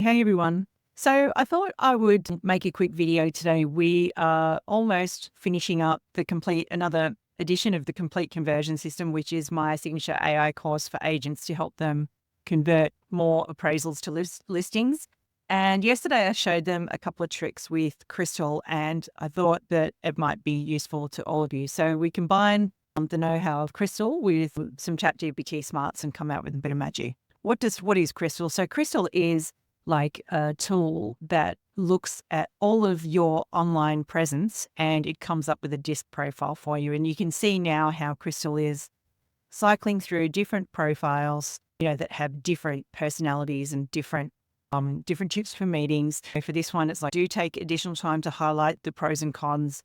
Hey everyone. So I thought I would make a quick video today. We are almost finishing up another edition of the Complete Conversion System, which is my signature AI course for agents to help them convert more appraisals to listings. And yesterday I showed them a couple of tricks with Crystal, and I thought that it might be useful to all of you. So we combine the know-how of Crystal with some ChatGPT smarts and come out with a bit of magic. What is Crystal? So Crystal is like a tool that looks at all of your online presence and it comes up with a disc profile for you. And you can see now how Crystal is cycling through different profiles, that have different personalities and different tips for meetings. So for this one, it's like, do take additional time to highlight the pros and cons,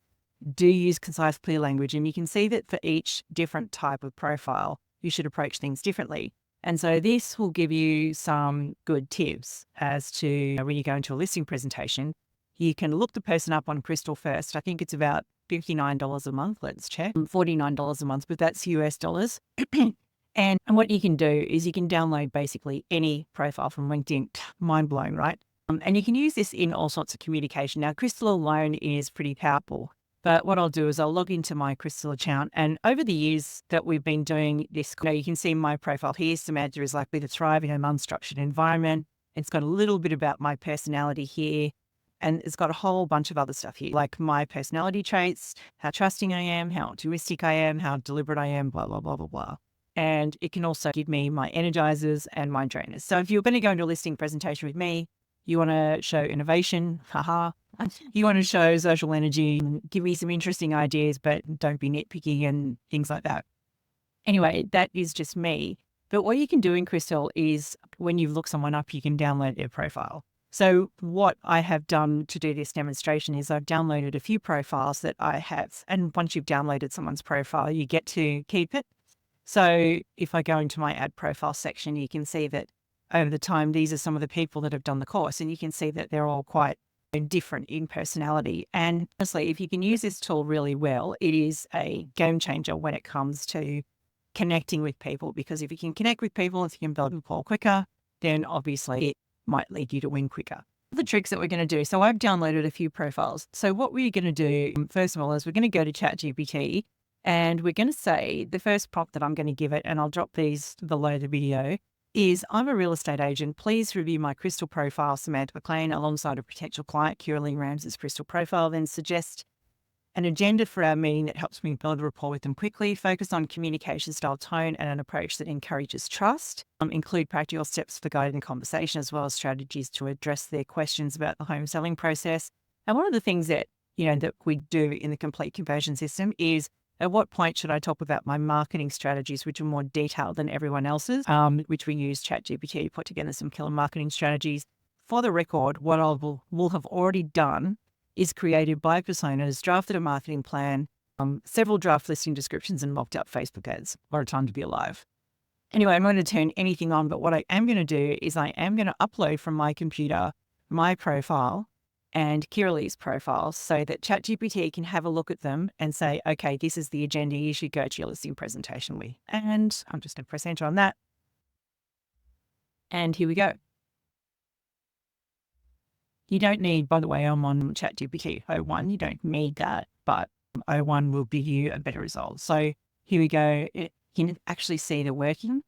do use concise, clear language. And you can see that for each different type of profile, you should approach things differently. And so this will give you some good tips as to when you go into a listing presentation, you can look the person up on Crystal first. I think it's about $59 a month. Let's check. $49 a month, but that's US dollars. And what you can do is you can download basically any profile from LinkedIn. Mind blowing, right? And you can use this in all sorts of communication. Now, Crystal alone is pretty powerful. But what I'll do is I'll log into my Crystal account. And over the years that we've been doing this, you can see my profile here. Samantha is likely to thrive in an unstructured environment. It's got a little bit about my personality here. And it's got a whole bunch of other stuff here, like my personality traits, how trusting I am, how optimistic I am, how deliberate I am, blah, blah, blah, blah, blah. And it can also give me my energizers and my drainers. So if you're going to go into a listing presentation with me, you want to show innovation, haha. You want to show social energy, give me some interesting ideas, but don't be nitpicky and things like that. Anyway, that is just me. But what you can do in Crystal is when you look someone up, you can download their profile. So what I have done to do this demonstration is I've downloaded a few profiles that I have. And once you've downloaded someone's profile, you get to keep it. So if I go into my add profile section, you can see that over the time, these are some of the people that have done the course, and you can see that they're all quite different in personality. And honestly, if you can use this tool really well, it is a game changer when it comes to connecting with people, because if you can connect with people, if you can build rapport quicker, then obviously it might lead you to win quicker. The tricks that we're going to do. So I've downloaded a few profiles. So what we're going to do, first of all, is we're going to go to ChatGPT and we're going to say the first prompt that I'm going to give it, and I'll drop these below the video, is I'm a real estate agent. Please review my Crystal profile, Samantha McLean, alongside a potential client, Kiralee Rams's Crystal profile. Then suggest an agenda for our meeting that helps me build a rapport with them quickly. Focus on communication style, tone, and an approach that encourages trust. Include practical steps for guiding the conversation, as well as strategies to address their questions about the home selling process. And one of the things that, that we do in the Complete Conversion System is, at what point should I talk about my marketing strategies, which are more detailed than everyone else's, which we use ChatGPT to put together some killer marketing strategies. For the record, what I will have already done is created by personas, drafted a marketing plan, several draft listing descriptions, and mocked up Facebook ads. What a time to be alive. Anyway, I'm going to turn anything on, but what I am going to do is I am going to upload from my computer my profile and Kiralee's profile so that ChatGPT can have a look at them and say, okay, this is the agenda you should go to your listing presentation with. And I'm just going to press enter on that. And here we go. You don't need, by the way, I'm on ChatGPT 01. You don't need that, but 01 will give you a better result. So here we go. You can actually see the working.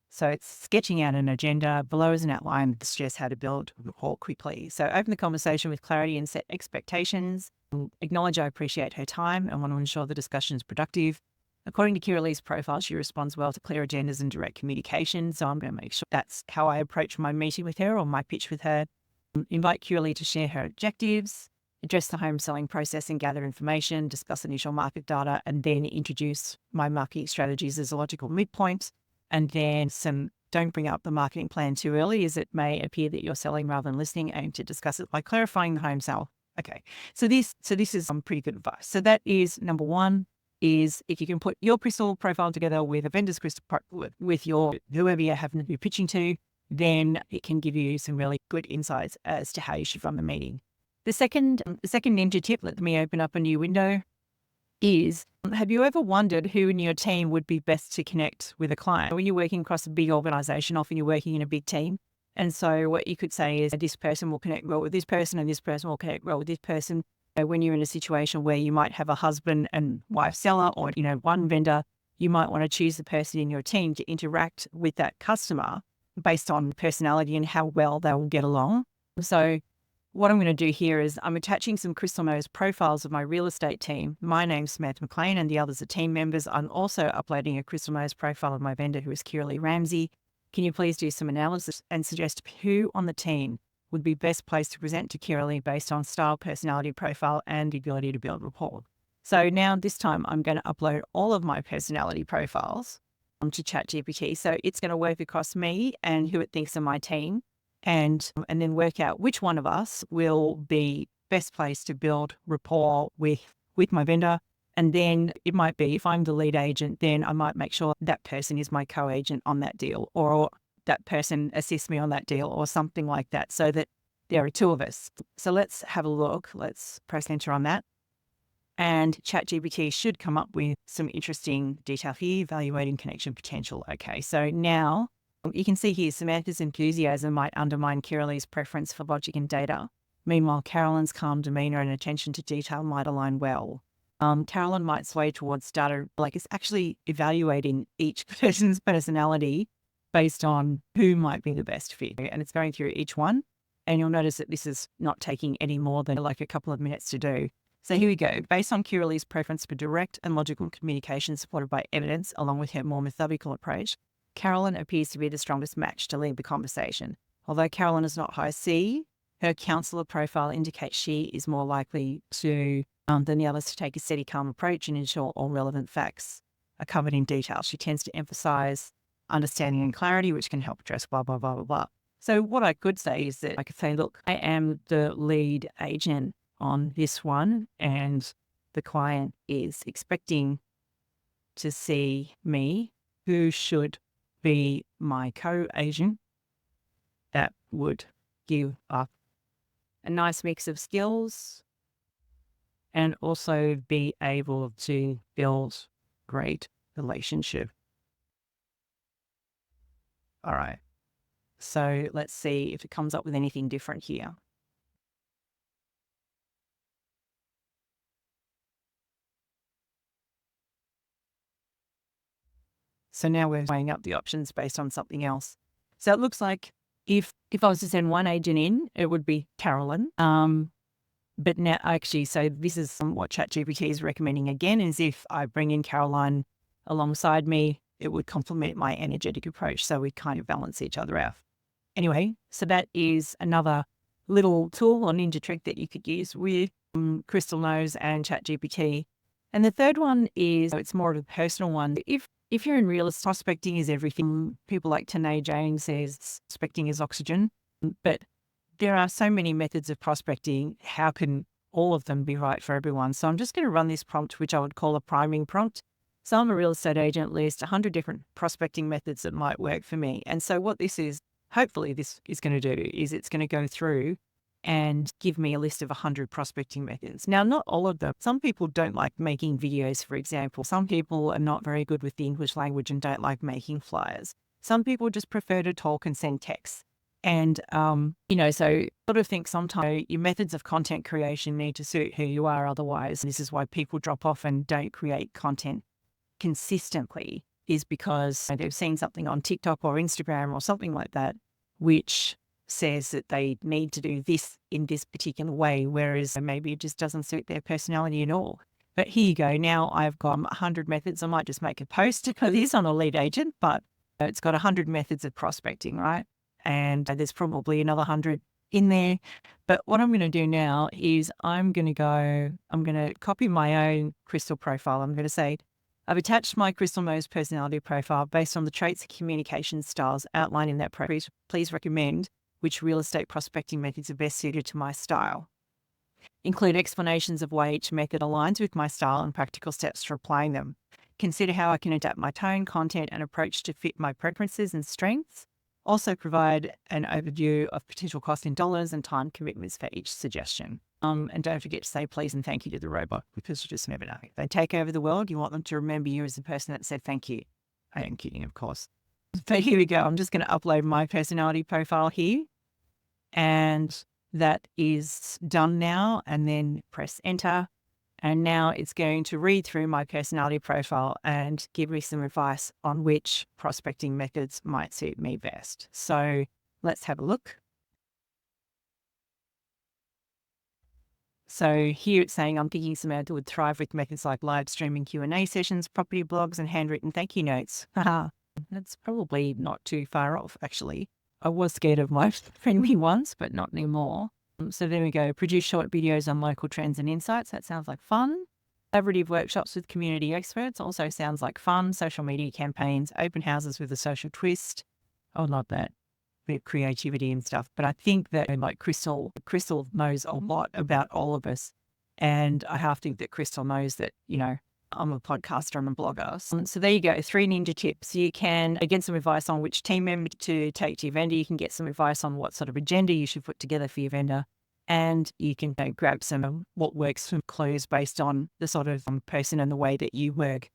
So it's sketching out an agenda. Below is an outline that suggests how to build rapport quickly. So open the conversation with clarity and set expectations. Acknowledge I appreciate her time and want to ensure the discussion is productive. According to Kiralee's profile, she responds well to clear agendas and direct communication. So I'm going to make sure that's how I approach my meeting with her or my pitch with her. Invite Kiralee to share her objectives, address the home selling process and gather information, discuss initial market data, and then introduce my marketing strategies as a logical midpoint. And then don't bring up the marketing plan too early, as it may appear that you're selling rather than listening. Aim to discuss it by clarifying the home sale. Okay, so this is some pretty good advice. So that is number one, is if you can put your Crystal profile together with a vendor's Crystal, with your whoever you happen to be pitching to, then it can give you some really good insights as to how you should run the meeting. The second ninja tip, let me open up a new window, is, have you ever wondered who in your team would be best to connect with a client? When you're working across a big organization, often you're working in a big team, And so what you could say is this person will connect well with this person and this person will connect well with this person. When you're in a situation where you might have a husband and wife seller or, one vendor, you might want to choose the person in your team to interact with that customer based on personality and how well they will get along. So what I'm going to do here is I'm attaching some customised profiles of my real estate team. My name's Samantha McLean and the others are team members. I'm also uploading a customised profile of my vendor who is Kiralee Ramsey. Can you please do some analysis and suggest who on the team would be best placed to present to Kiralee based on style, personality profile, and the ability to build rapport? So now this time I'm going to upload all of my personality profiles onto ChatGPT. So it's going to work across me and who it thinks are my team and then work out which one of us will be best placed to build rapport with my vendor. And then it might be, if I'm the lead agent, then I might make sure that person is my co-agent on that deal, or that person assists me on that deal or something like that, so that there are two of us. So let's have a look. Let's press enter on that. And ChatGPT should come up with some interesting detail here, evaluating connection potential. Okay, so now you can see here Samantha's enthusiasm might undermine Kiralee's preference for logic and data. Meanwhile, Carolyn's calm demeanour and attention to detail might align well. Carolyn might sway towards data, like it's actually evaluating each person's personality based on who might be the best fit. And it's going through each one. And you'll notice that this is not taking any more than like a couple of minutes to do. So here we go. Based on Kiralee's preference for direct and logical communication supported by evidence, along with her more methodical approach, Carolyn appears to be the strongest match to lead the conversation. Although Carolyn is not high C, her counsellor profile indicates she is more likely to than the others to take a steady, calm approach and ensure all relevant facts are covered in detail. She tends to emphasise understanding and clarity, which can help address blah, blah, blah, blah, blah. So what I could say is that I could say, look, I am the lead agent on this one, and the client is expecting to see me, who should be my co-agent. That would give up a nice mix of skills and also be able to build great relationship. All right. So let's see if it comes up with anything different here. So now we're weighing up the options based on something else. So it looks like if I was to send one agent in, it would be Carolyn. But now actually, so this is what ChatGPT is recommending again, is if I bring in Caroline alongside me, it would complement my energetic approach. So we kind of balance each other out. Anyway, so that is another little tool or ninja trick that you could use with Crystal Knows and ChatGPT. And the third one is, it's more of a personal one. If you're in real estate, prospecting is everything. People like Tanae Jane says prospecting is oxygen, but there are so many methods of prospecting. How can all of them be right for everyone? So I'm just going to run this prompt, which I would call a priming prompt. So I'm a real estate agent, list 100 different prospecting methods that might work for me. And so what this is, hopefully this is going to do, is it's going to go through and give me a list of 100 prospecting methods. Now, not all of them. Some people don't like making videos, for example. Some people are not very good with the English language and don't like making flyers. Some people just prefer to talk and send texts. And, so I sort of think sometimes your methods of content creation need to suit who you are. Otherwise, this is why people drop off and don't create content consistently, is because they've seen something on TikTok or Instagram or something like that, which says that they need to do this in this particular way, whereas maybe it just doesn't suit their personality at all. But here you go. Now I've got 100 methods. I might just make a post for this on a lead agent, but it's got 100 methods of prospecting, right? And there's probably another 100 in there. But what I'm going to do now is I'm going to copy my own Crystal profile. I'm going to say, I've attached my Crystal Knows personality profile based on the traits and communication styles outlined in that profile. Please recommend which real estate prospecting methods are best suited to my style. Include explanations of why each method aligns with my style and practical steps for applying them. Consider how I can adapt my tone, content, and approach to fit my preferences and strengths. Also provide an overview of potential cost in dollars and time commitments for each suggestion. And don't forget to say please and thank you to the robot, because you just never know. If they take over the world, you want them to remember you as the person that said thank you. I am kidding, of course. But here we go. I'm just going to upload my personality profile here, and that is done now, and then press enter. And now it's going to read through my personality profile and give me some advice on which prospecting methods might suit me best. So let's have a look. So here it's saying I'm thinking Samantha would thrive with methods like live streaming Q&A sessions, property blogs, and handwritten thank you notes. Haha, that's probably not too far off, actually. I was scared of my friendly ones, but not anymore. So there we go. Produce short videos on local trends and insights. That sounds like fun. Collaborative workshops with community experts also sounds like fun. Social media campaigns, open houses with a social twist. I love that. Bit of creativity and stuff. But I think that like Crystal knows a lot about all of us. And I have to think that Crystal knows that, you know, I'm a podcaster and a blogger. So there you go. 3 ninja tips. You can get some advice on which team member to take to your vendor. You can get some advice on what sort of agenda you should put together for your vendor. And you can grab some what works from clues based on the sort of person and the way that you work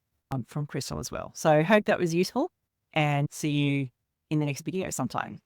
from Crystal as well. So I hope that was useful, and see you in the next video sometime.